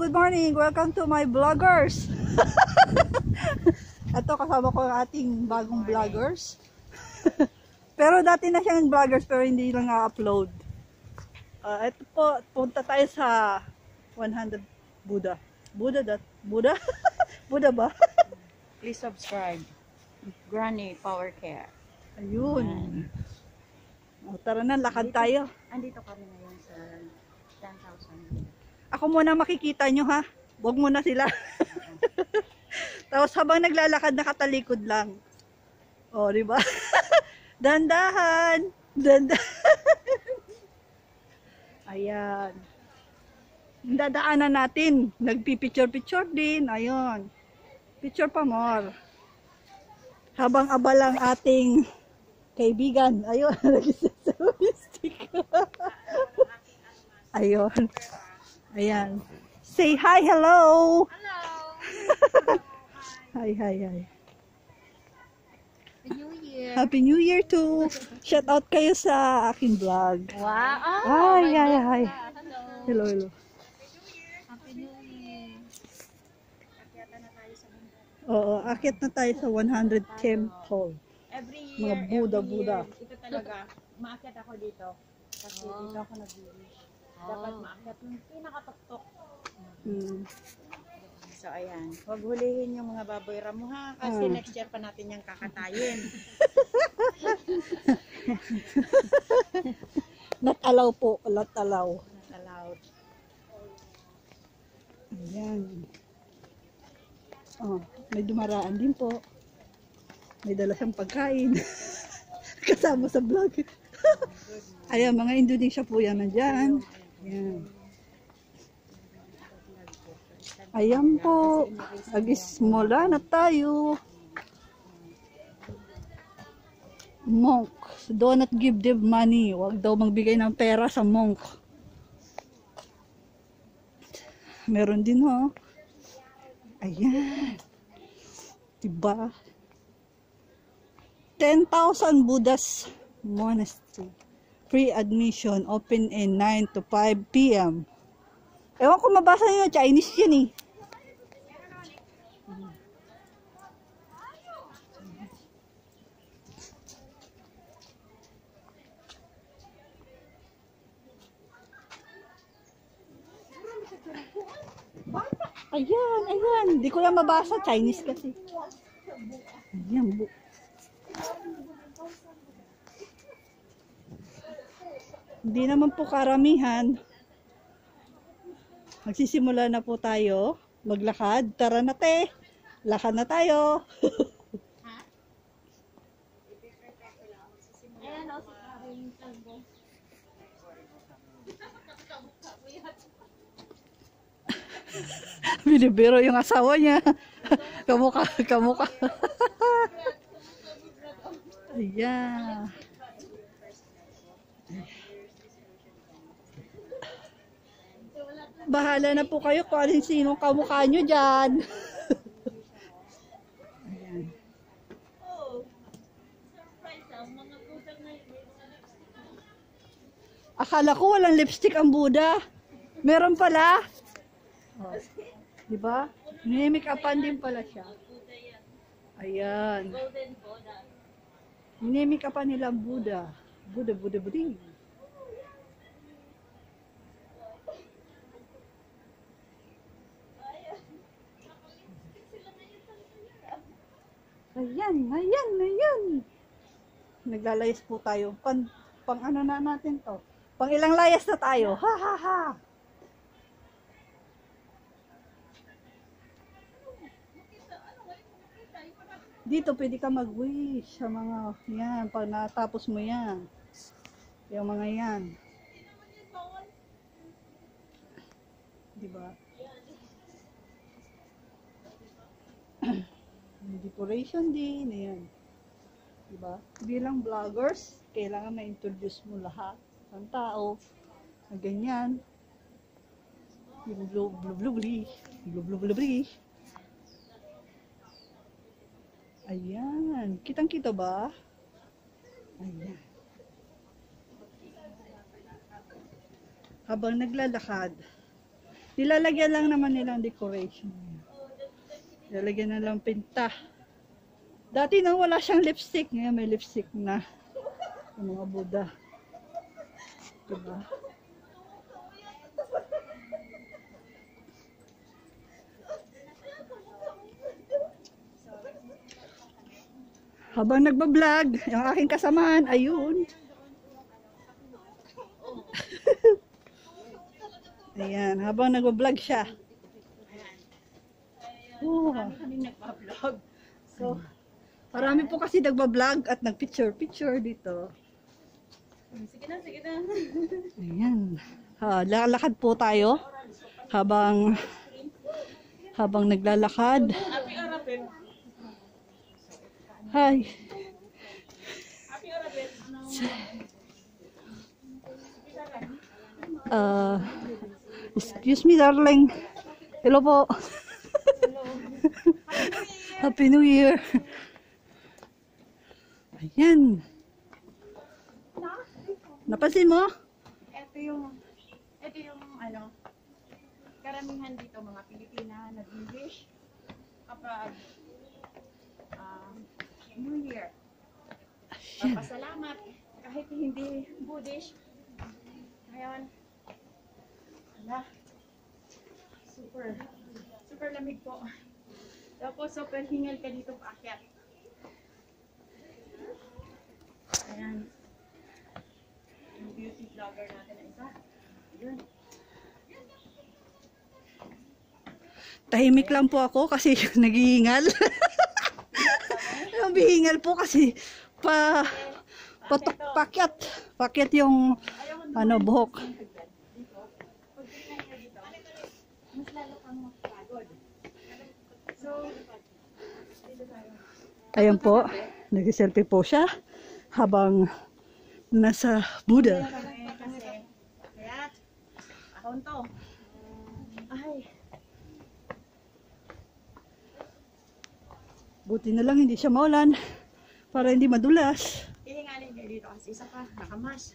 good morning. Welcome to my vloggers. Ito kasama ko ang ating bagong vloggers. Pero dati na siyang vloggers pero hindi lang na-upload. Ito po, punta tayo sa 100 Buddha. Buddha? Buddha ba? Please subscribe. Granny Power Care. Ayun. Tara na, lakad tayo. Andito kami ngayon sa 10,000. Ako muna makikita nyo ha. Huwag muna sila. Tapos habang naglalakad nakatalikod lang. O, diba? Dandahan. Ayan. Dadaanan natin. Nagpipicture-picture din. Ayun. Picture pa more. Habang abalang ating kaibigan. Ayun. Ayun. Ayan. Say hi, hello. Hello. Hi. Happy New Year. Happy New Year too. Shout out kayo sa aking vlog. Wow. Hi. Hello. Hello. Happy New Year. Akyata na tayo sa bundok. Oo, akit na tayo sa 100 temple. Every year. Mga Buddha. Ito talaga. Maakyat ako dito. Kasi dito ako nag-wish. Dapat maakyat yung pinakatuktok. So ayan, huwag hulihin yung mga baboy ramo ha, kasi next year pa natin yung kakatayin. Not allow po, not allow. Not allowed. Ayan. Oh, may dumaraan din po. May dala siyang pagkain. Kasama sa vlog. Ayan, mga Indonesia po yan nandyan. Ayan. Ayan po. Agismola na tayo. Monk. Do not give them money. Huwag daw magbigay ng pera sa monk. Meron din ho. Ayan. Diba? 10,000 Buddhas Monastery. Free admission. Open in 9 to 5 p.m. Ewan ko mabasa nyo. Chinese yan eh. Ayan. Di ko lang mabasa. Chinese kasi. Ayan. Hindi naman po karamihan. Magsisimula na po tayo. Maglakad. Tara na te. Lakad na tayo. Ayan o, si Karen Talbo. Binibiro yung asawa niya. Kamukha. Ayan. Bahala na po kayo kung alin sino kamukha nyo dyan. Ayan. Akala ko walang lipstick ang Buddha. Meron pala. Oh, diba? Minimik upan din pala siya. Ayan. Minimik upan nila ang Buddha. Buddha. Ayan. Naglalayas po tayo. Pang ano na natin to? Pang ilang layas na tayo? Ha. Dito pwede ka mag-wish sa mga yan. Pag natapos mo yan. Yung mga yan. Diba? Decoration din, ayan. Diba? Bilang vloggers, kailangan ma-introduce mo lahat ng tao na ganyan. Yung blubli. Ayan. Kitang-kita ba? Ayan. Habang naglalakad, Nilalagyan lang naman nilang decoration. Nilalagyan na lang pinta. Dati nang wala siyang lipstick, ngayon may lipstick na. Yung mga Buddha. Diba? Habang nagbablog, yung aking kasamaan, ayun. Ayan, habang nagbablog siya. Oh. Kami nagpa-vlog. So, Marami po kasi nagbablog at nagpicture-picture dito. sige na, sige na. Ayan. Lalakad po tayo habang naglalakad. Happy Arapin. Hi. Happy Arapin. Excuse me, darling. Hello po. Happy New Year. Ayan. Napansin mo? Ito yung ano, karamihan dito mga Pilipina nag-English kapag New Year. Papasalamat kahit hindi Buddhist. Ngayon, ala, super lamig po. Tapos super hingal ka dito paakyat. Ayan. Yung beauty vlogger natin na isa. Yun. Tahimik lang po ako kasi naghihingal. Naghihingal po kasi pakyat yung buhok. Mas lalo kang mapagod. So, dito tayo. Ayan po, nag-selfie po siya habang nasa Buddha. Kasi, kaya, akong to. Ay, Buti na lang hindi siya maulan para hindi madulas. hihingalin kayo dito kasi isa pa, nakamas.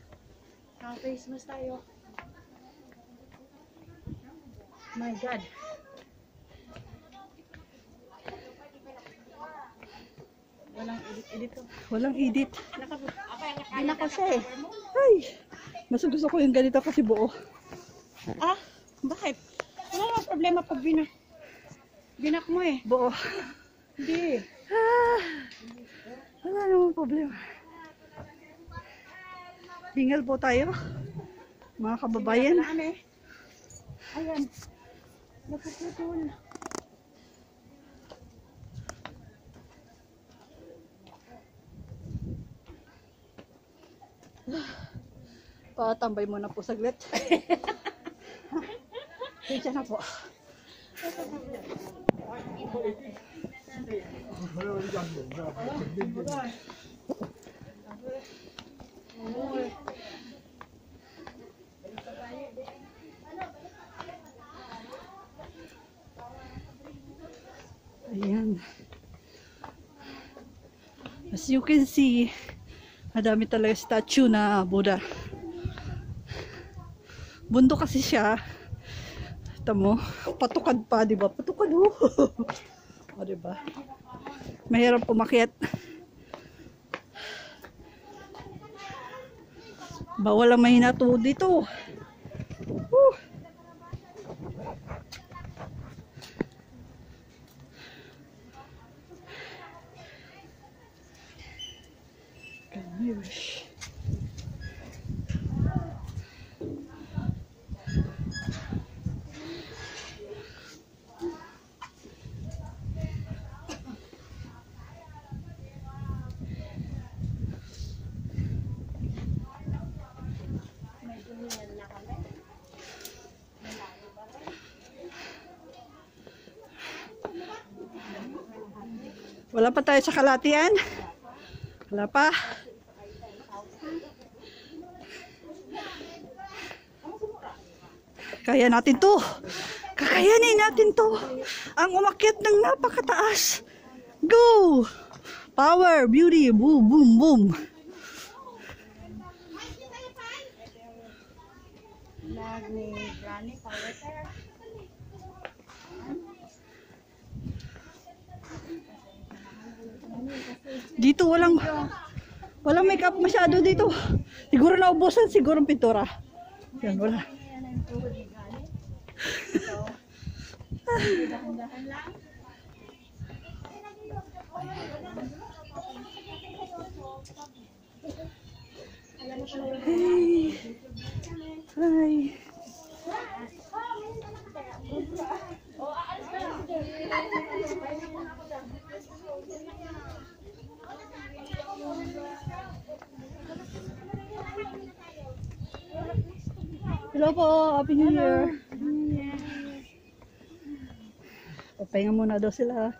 Naka-face mask tayo. My God. Walang edit to. Walang edit. Binako siya eh. Ay, mas gusto ko yung ganito kasi buo. Ah, bakit? Wala namang problema pag binak mo eh. Buo. Hindi. Wala namang problema. Hingal po tayo, mga kababayan. Ayan. Napuputol. Patambay muna po saglit. Diyan na po. Ayan. As you can see, madami talaga statue na Buddha. Bundok kasi siya. Ito mo, patukad pa, di ba? Patukad ho. O, di ba? Mahirap umakyat. Bawal ang mahina to dito. Gosh. Wala pa tayo sa Kalatian? Wala pa? Kaya natin to. Kakayanin natin to. Ang umakyat ng napakataas. Go! Power, beauty, boom, boom, boom. Vlog ni Granny Power. Dito walang makeup masyado dito. Siguro naubusan siguro ang pintura. Yan, wala. Hey. Hi. Hello po, Happy New Year. Papahinga muna daw sila.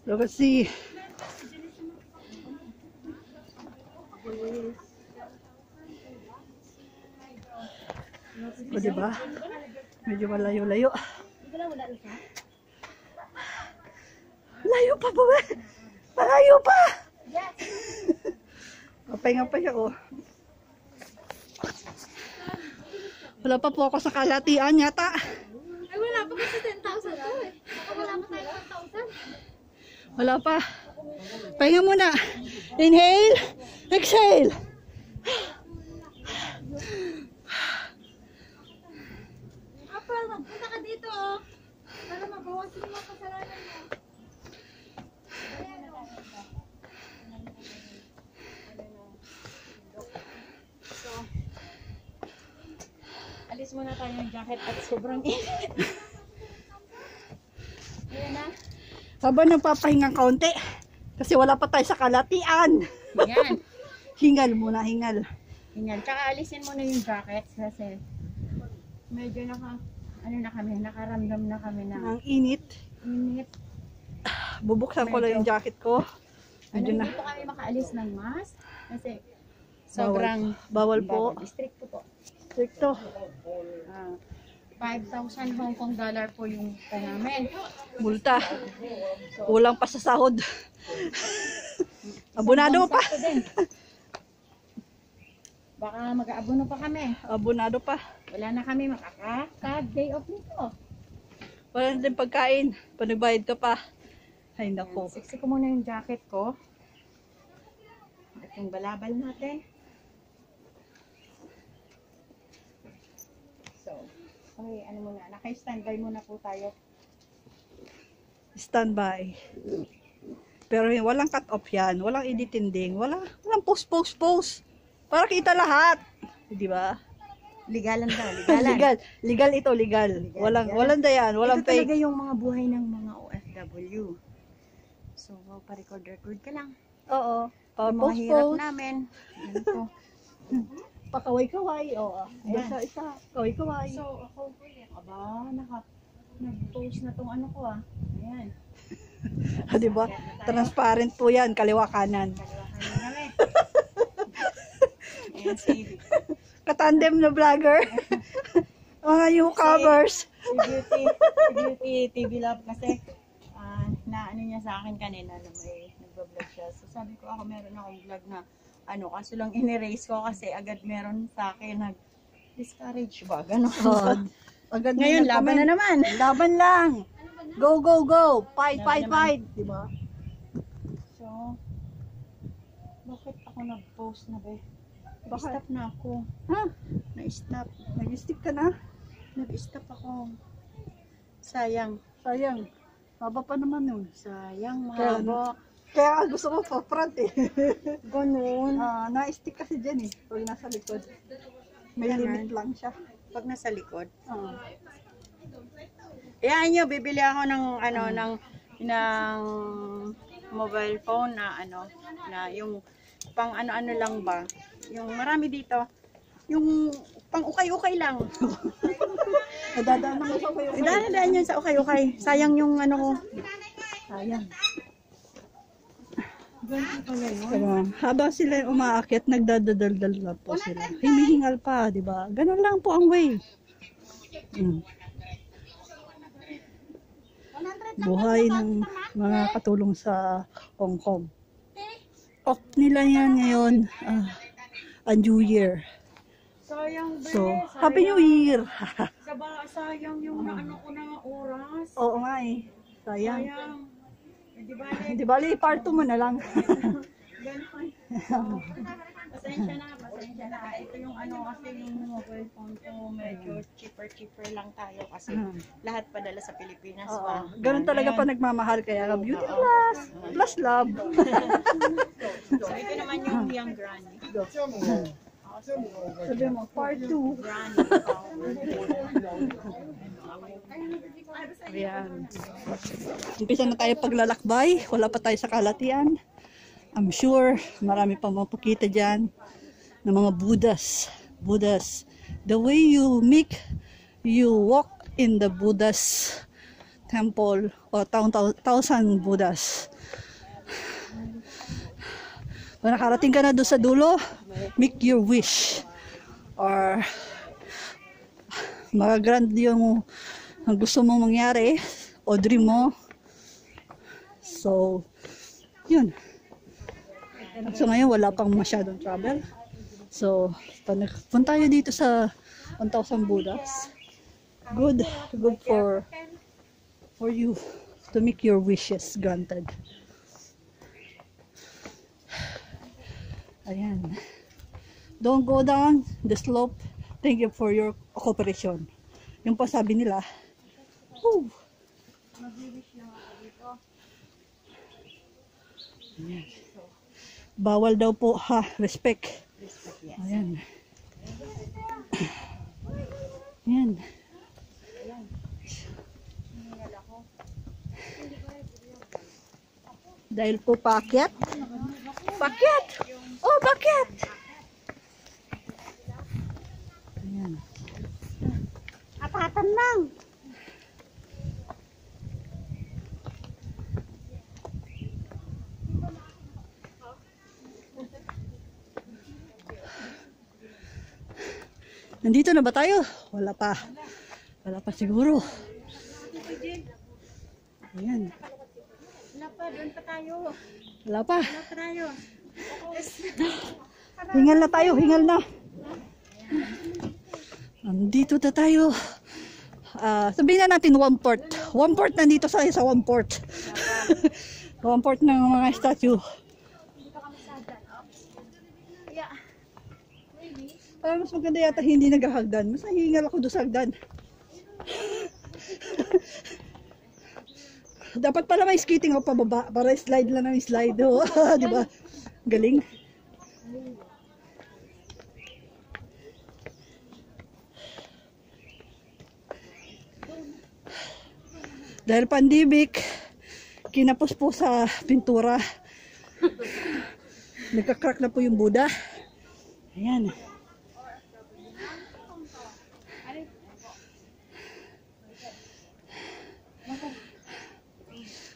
Look at see. O diba? Medyo malayo-layo. Layo pa ba? Malayo pa! Papahinga pa siya, oh. Wala pa po ako sa kalatian yata. Ay, wala pa kasi 10,000 to eh. Wala pa tayo 10,000. Wala pa. Pahinga muna. Inhale. Exhale. Apple, magpunta ka dito oh. Para mabawasan mo ang kasalanan mo. So, alis muna tayo ng jacket at sobrang init. Ayan na. Habang nagpapahinga kaunti. Kasi wala pa tayo sa kalatian. Yan. Hingal muna, hingal. Ganyan. Tsaka alisin mo na yung jacket kasi medyo nakaramdam na kami ng Ang init. init. Bubuksan ko lang yung jacket ko. Medyo na. Hindi po kami makaalis ng mask kasi sobrang Bawal po. strict po. Stricto. 5,000 Hong Kong dollar po yung namin. Multa. Kulang pa sa sahod. Abonado pa. Sakto din. Baka mag-aabono pa kami. Abonado pa. Wala na kami makaka-day off nito. Wala na din pagkain. Pag nagbayad ka pa. Ay nako. Siksi ko muna yung jacket ko. At yung balabal natin. So, okay, ano muna. Naka-standby muna po tayo. Standby. Pero walang cut off yan. Walang editinding. Walang post. Para kita lahat. Di ba? Legalan ba? Legalan. Legal. Legal ito, legal. Walang dayan. Walang Ito talaga fake. yung mga buhay ng mga OFW. So, pa-record ka lang. Oo. Yung mga hirap Post. namin. Ganito. Pakaway-kaway. Oo. Ayan. Isa. Kaway-kaway. So, ako, nag-post na tong ano ko ah. Ayan. Di ba? Transparent po yan. Kaliwa kanan. Kaliwa kami. Ayan si Katandem na vlogger. Mga newcomers. Beauty TV Love kasi na ano niya sa akin kanina na may nagbablog siya. So sabi ko ako meron akong vlog na kaso lang in-erase ko kasi agad meron sa akin nag-discourage ba? Ganon. Oh, agad Ngayon, laban na naman. Laban lang. Go. Fight. Diba? So, bakit ako nag-post na ba? Bakit? Stop na ako. Ha? Na-stop. Nag-stick ka na? Nag-stop ako. Sayang. Sayang. Haba pa naman yun. Sayang, Kaya- mahaba. Kaya gusto ko pa front eh. Ganun. Na-stick kasi dyan eh. Pag nasa likod. May Ganun. limit lang siya. Pag nasa likod. Ah. Iyan nyo, bibili ako ng ng mobile phone na na yung pang ano lang ba. Yung marami dito. Yung pang ukay-ukay lang. Nadadaan naman sa kayo. Idaan yan sa ukay-ukay. Sayang yung ano ko. Sayang. Ganun pala yun. Pero habang sila umaakyat, nagdadadaldal lang po sila. Himihingal pa, di ba? Ganun lang po ang way. buhay ng mga katulong sa Hong Kong. Off nila yan ngayon, a New Year. Sayang, So, Happy New Year! Sayang yung naano ko na oras. Oo nga eh, sayang. Sayang. Di ba? Di bali, part 2 mo na lang. Ganun. Pasensya na. Ito yung kasi yung mobile phone ko medyo cheaper lang tayo kasi lahat padala sa Pilipinas pa. Ganun talaga pa nagmamahal kaya beauty plus love. So ito naman yung young granny. Sabi mo, part 2. Granny. Ayan. Umpisa na tayo paglalakbay. Wala pa tayo sa kalatian. I'm sure marami pa mapakita dyan ng mga Buddhas. The way you walk in the Buddha's temple or thousand Buddhas. Kung nakarating ka na doon sa dulo, make your wish. Or magagrand yung ang gusto mong mangyari o dream mo. So, yun. So ngayon wala pang masyadong travel. So, punta tayo dito sa 1,000 Buddhas. Good for you to make your wishes granted. Ayan. Don't go down the slope. Thank you for your cooperation. Yung pa sabi nila. Woo! Ayan. Bawal daw po ha, respect. Ayan. Ayan. Dahil po pakyat. Pakyat! Oh, pakyat! Ayan. Atatan lang. Nandito na ba tayo? Wala pa. Wala pa siguro. Ayan. Wala pa, doon pa tayo. Wala pa. Wala pa tayo. Hingal na tayo, hingal na. Nandito na tayo. Sabihin na natin 1/4. 1/4 nandito sa 1/4. 1/4 ng mga statue. Mas maganda yata hindi naghahagdan. Mas nahihingal ako doon sa hagdan. Dapat pala may skating ako pababa para slide lang ng slide. Oh. Di ba? Galing. Dahil pandemic, kinapos po sa pintura. Nagka-crack na po yung Buddha. Ayan.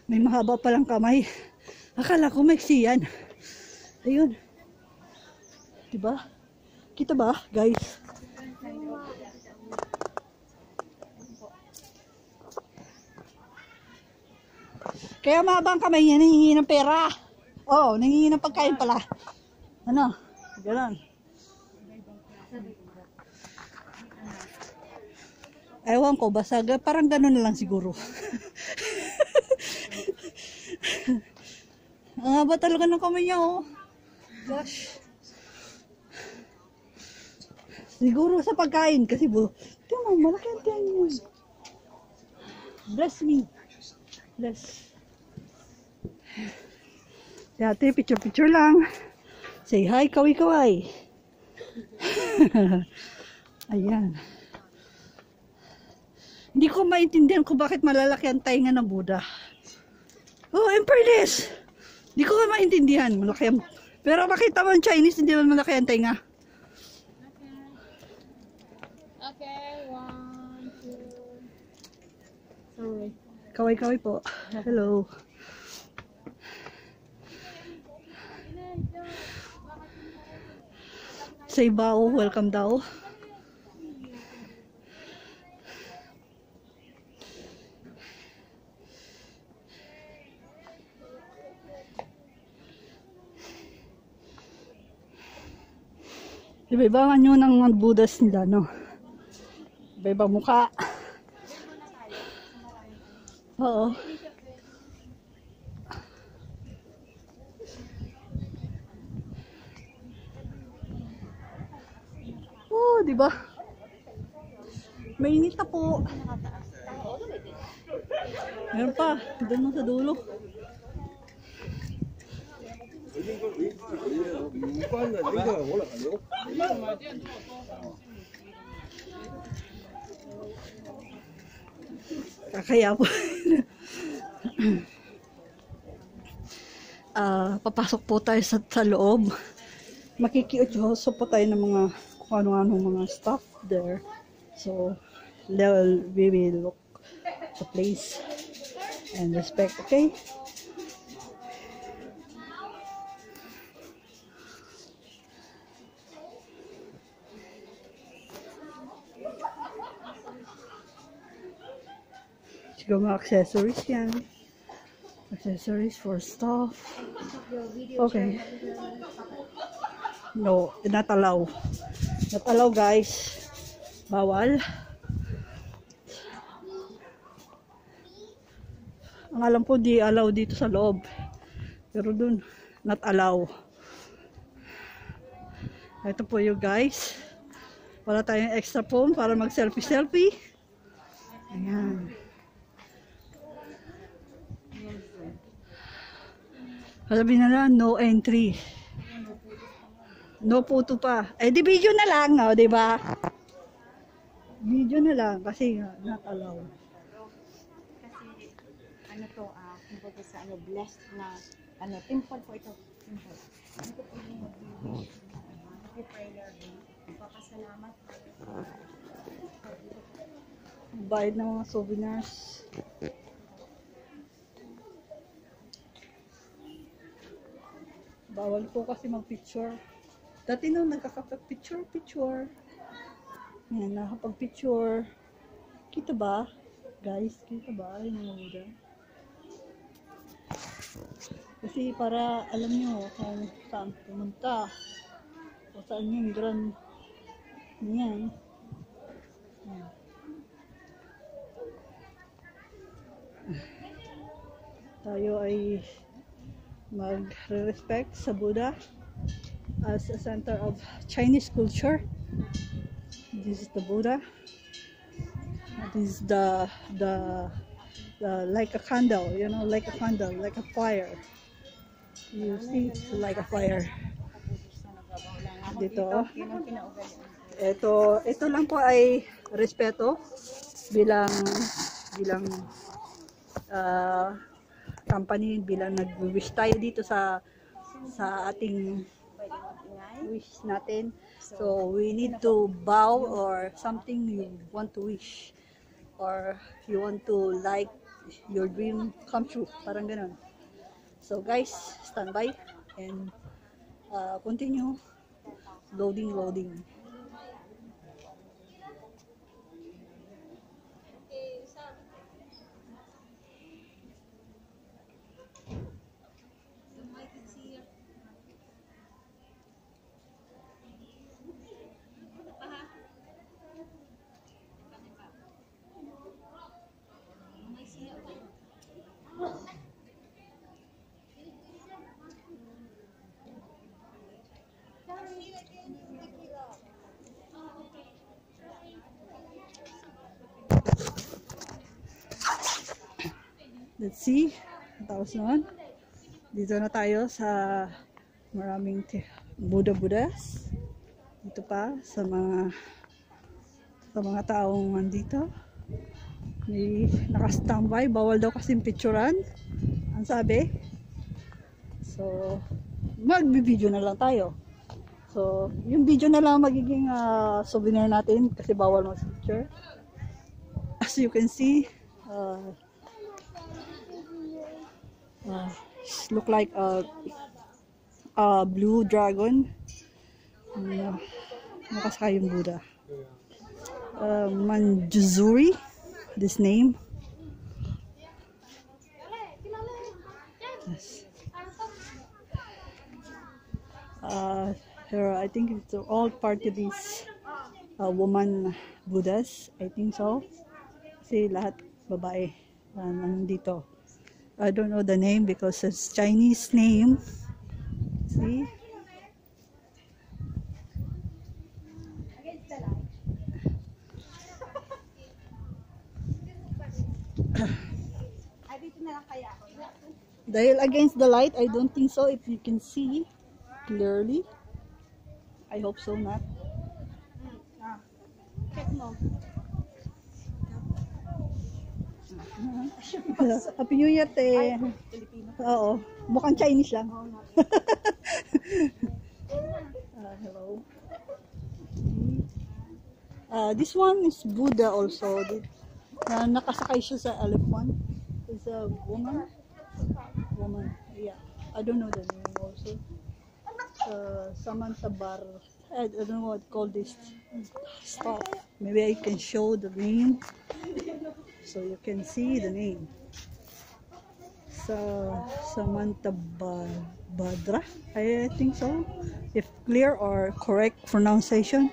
May mahaba palang kamay. Akala ko maiksi yan. Ayun. Diba? Kita ba, guys? Kaya mahaba ang kamay niya, nangingi ng pera. Oo, nangingi ng pagkain pala. Ano? Ganon. Ewan ko, basta parang ganon na lang siguro. Ang haba talaga ng kamay niya, oh. Gosh. Siguro sa pagkain, kasi tingnan mo, malaki ang tiyan niya. Bless me. Bless. Dati, picture lang. Say hi, kaway-kaway. Ayan. Hindi ko maintindihan kung bakit malalaki ang tainga ng Buddha. Oh, in fairness. Hindi ko maintindihan. Malaki ang... Pero makita mo ang Chinese, hindi naman malaki ang tainga. Okay, 1, 2. Sorry. Kaway-kaway po. Hello. Say bao, welcome daw. Iba-iba nyo ng mga Buddhas nila, no? Iba-iba mukha. Oo. Oh, di ba? Mainit na po. Meron pa, doon mo sa dulo. Kaya po. Papasok po tayo sa loob. Makikiuso po tayo ng mga kung ano-ano mga stuff there. So, we will look the place and respect, okay? Siguro mga accessories yan. Accessories for stuff. Okay. No, not allow. Not allow, guys. Bawal. Ang alam ko, di allow dito sa loob. Pero dun, not allow. Ito po yung guys. Wala tayong extra phone para mag-selfie-selfie. Ayan. Sabi na lang, no entry. No photo pa. Eh, di video na lang, no? Di ba? Video na lang kasi not allowed. Kasi ano to, kumbaga sa ano, blessed na ano, temple po ito. Temple. Ito po yung prayer din. Papasalamat. Bayad ng mga souvenirs. Bawal po kasi mag-picture. Dati nung nagkakapag-picture. Yan, nakapag-picture. Kita ba? Guys, kita ba? Yung mga Buddha. Kasi para alam nyo kung saan pumunta. O saan yung grand yan. Yan. Tayo ay mag-respect sa Buddha as a center of Chinese culture. This is the Buddha. This is the like a candle, you know, like a candle, like a fire. You see, like a fire. Dito. Ito lang po ay respeto bilang company, bilang nag-wish tayo dito sa ating wish natin. So we need to bow or something you want to wish or you want to like your dream come true, parang ganun. So guys, stand by and continue loading. Let's see. Tapos naman. Dito na tayo sa maraming Buddhas. Dito pa sa mga taong nandito. May naka-standby. Bawal daw kasi picturean. Ang sabi. So, mag-video na lang tayo. So, yung video na lang magiging souvenir natin kasi bawal mag-picture. As you can see, look like a blue dragon. Nakasakay yung Buddha. Manjusri, this name. Yes. Pero I think it's all part of these woman Buddhas. I think so. Kasi lahat babae nandito. I don't know the name because it's Chinese name. See? Dahil against the light, I don't think so if you can see clearly. I hope so not. Happy New Year, te. Oo. Mukhang Chinese lang. Hello. This one is Buddha also. Nakasakay siya sa elephant. It's a woman. Yeah. I don't know the name also. Samantha Bar. I don't know what to call this stuff. Maybe I can show the name so you can see the name. Samantha Badra. I think so. If clear or correct pronunciation.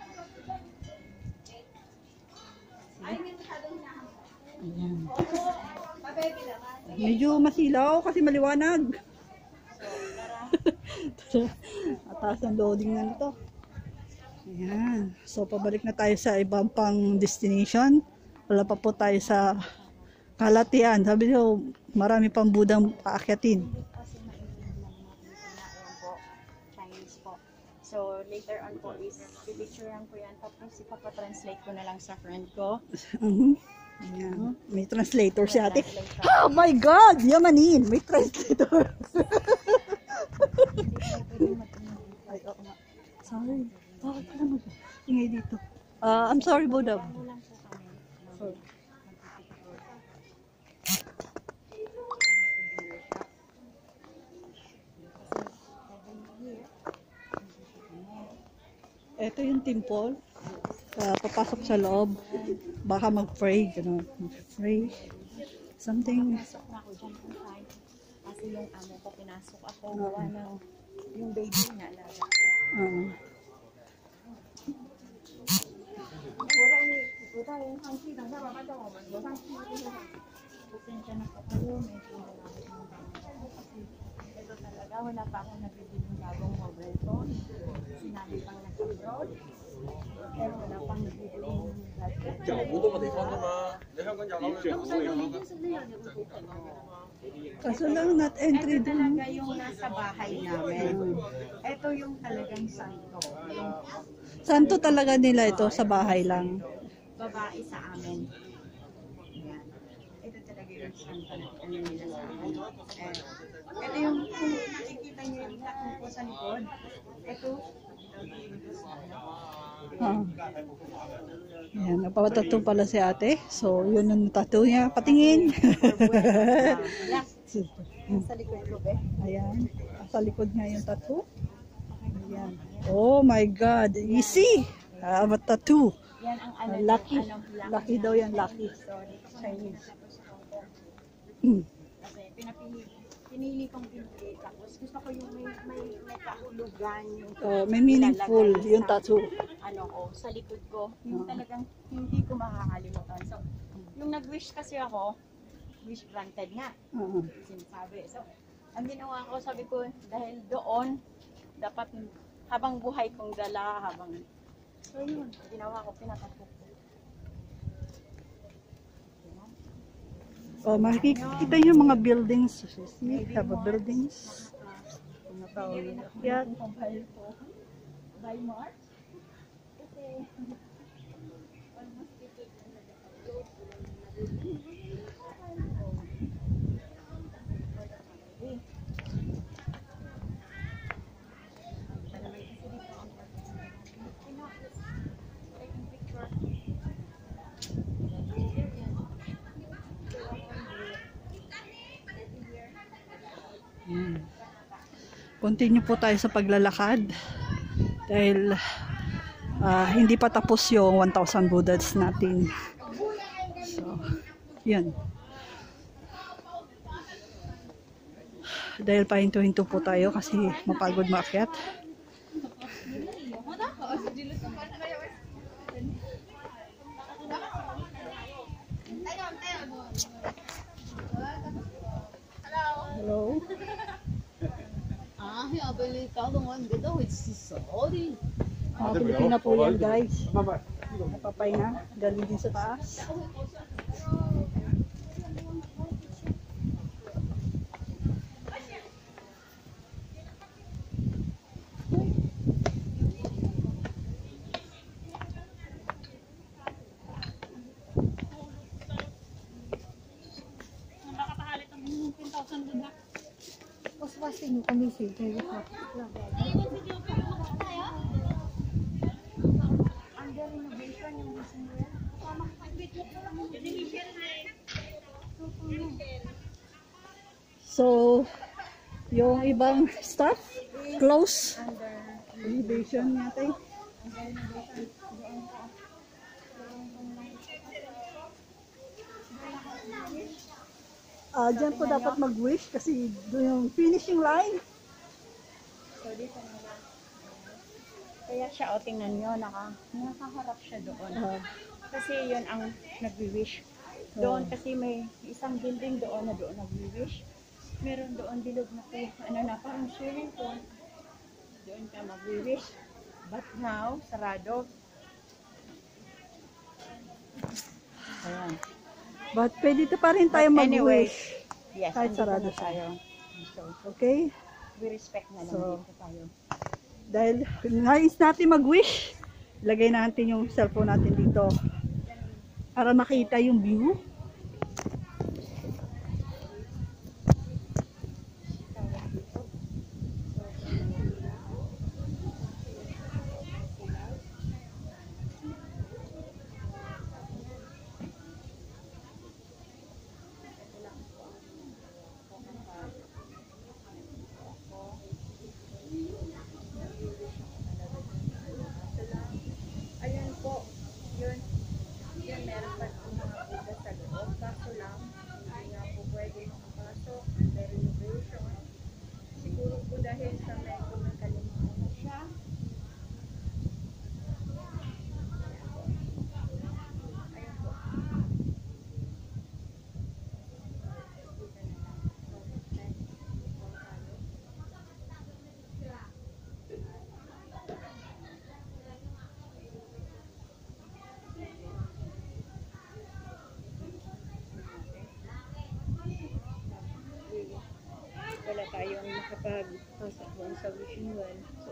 Ayan. Medyo masilaw kasi maliwanag. Ataas ang loading na nito. Ayan. So pabalik na tayo sa ibang pang destination. Wala pa po tayo sa Kalatian. Sabi ko marami pang Budang paakyatin. Chinese po. So later on po is pipicturean ko yan. Tapos ipapatranslate ko na lang sa friend ko. Ayan. May translator si ate. Oh my God! Yamanin! May translator! Ay, oo nga. Sorry. Bakit ka naman? Ingay dito. I'm sorry, Buddha. Sorry. Ito yung temple. Papasok sa loob. Baka mag-pray. Gano'n. Mag-pray. Something. Pinasok na ako dyan on time. Kasi yung amo ko, pinasok ako. Gawa ng yung baby na alaga ko. Pasensya na po kayo. Medyo malamit ng bago. Kasi ito talaga, wala pa akong nabibili ng bagong mobile phone. Sinabi pang nag-abroad. Pero wala pang nabibili ng gadget. Kaso lang not entry Ito dun. talaga yung nasa bahay namin. Ito yung talagang santo. Yung Santo talaga nila ito sa bahay lang. babae sa amin. Yan. Ito talaga yung santo na ano nila sa amin. Ito yung kung nakikita nyo yung tattoo ko sa likod. Ito. Ayan, napapatato pala si ate. So, yun ang tattoo niya. Patingin. Sa likod ko be. Ayan. Sa likod niya yung tattoo. Ayan. Oh my God. Easy. But tattoo. Yan ang ano. Lucky. Lucky daw yan. Lucky. Sorry. Chinese. Kasi pinili kong pinili. Tapos gusto ko yung may kahulugan. May meaningful yung tattoo. Ano ko, sa likod ko. Yung talagang hindi ko makakalimutan. So, yung nag-wish kasi ako, wish granted nga. Sinasabi. So, ang ginawa ko, sabi ko, dahil doon, dapat habang buhay kong dala, so yun, ginawa ko, pinatato ko. Oh, makikita yung mga buildings. See, have a buildings. Yeah. By March? Kasi, Continue po tayo sa paglalakad dahil hindi pa tapos yung 1,000 Buddhas natin. So, yan. Dahil pahinto-hinto po tayo kasi mapagod maakyat. Hello. Ah, jag vill lika långt det då sorry. Mga Pilipina po yan guys. Napapay na. Galing din sa taas. Pasti nyo kami sige. So, yung ibang stuff, close. Elevation natin. Diyan po dapat mag-wish kasi doon yung finishing line. So, dito na lang. Kaya siya, o tingnan nyo, nakaharap siya doon. Kasi yun ang nag-wish. Doon kasi may isang building doon na doon nag-wish. Meron doon bilog na po, ano na, parang swimming pool. Doon ka mag-wish. But now, sarado. Ayan. But pwede pa rin tayo Anyway, mag-wish. yes, Kahit andito sarado na tayo. So, Okay? we respect na lang So, dito tayo. Dahil nais natin mag-wish, lagay natin yung cellphone natin dito para makita yung view. Ayun po, yun meron pa ng mga butas sa loob. Kaso lang, hindi nga po pwede makapasok. Under renovation. Siguro po dahil sa medyo may kalimutan na siya. Ayun po. Wala tayong makapagpasok doon sa wishing well. So,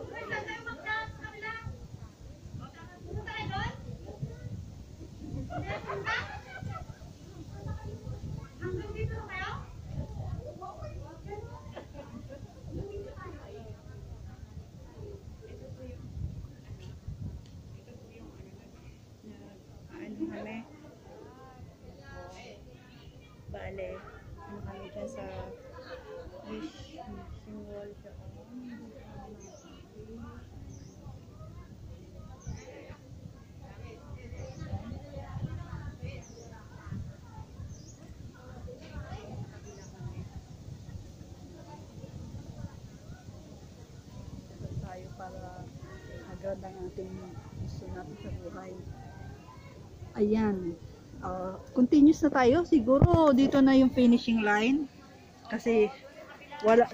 ano kami? Bale, ano kami dyan sa wishing wall siya. Tayo para agad ang ating gusto natin sa buhay. Ayan. Continuous na tayo. Siguro dito na yung finishing line. Kasi wala,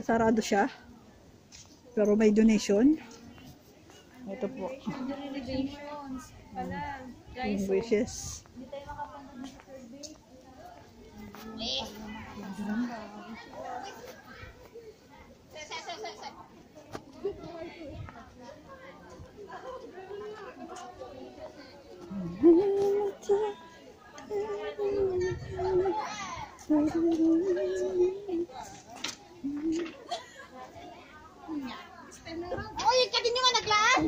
sarado siya. Pero may donation. Ito po. Renovations. Pala, Yung wishes. hindi tayo makapunta na sa survey. Oy, kadin yung naglaan.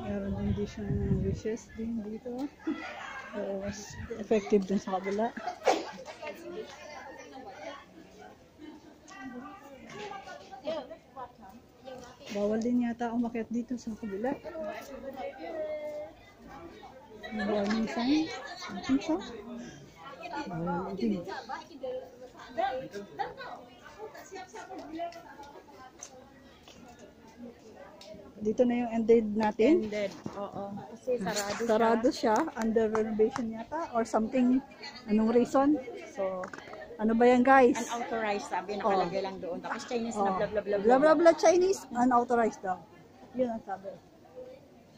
Meron din di siyang wishes din dito. Mas effective din sa kabila. Bawal din yata umakyat dito sa kabila. Warning sign. Warning sign. Dito na yung ended natin. Ended. Oo. Kasi sarado, Sarado siya. Under renovation yata. Or something. Anong reason? So, ano ba yan guys? Unauthorized, sabi nakalagay lang doon. Tapos Chinese na blah blah blah Blah blah blah Chinese. Unauthorized daw. Yun ang sabi.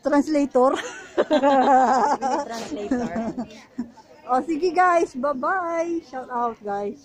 Translator. Translator. O sige guys. Bye bye. Shout out guys.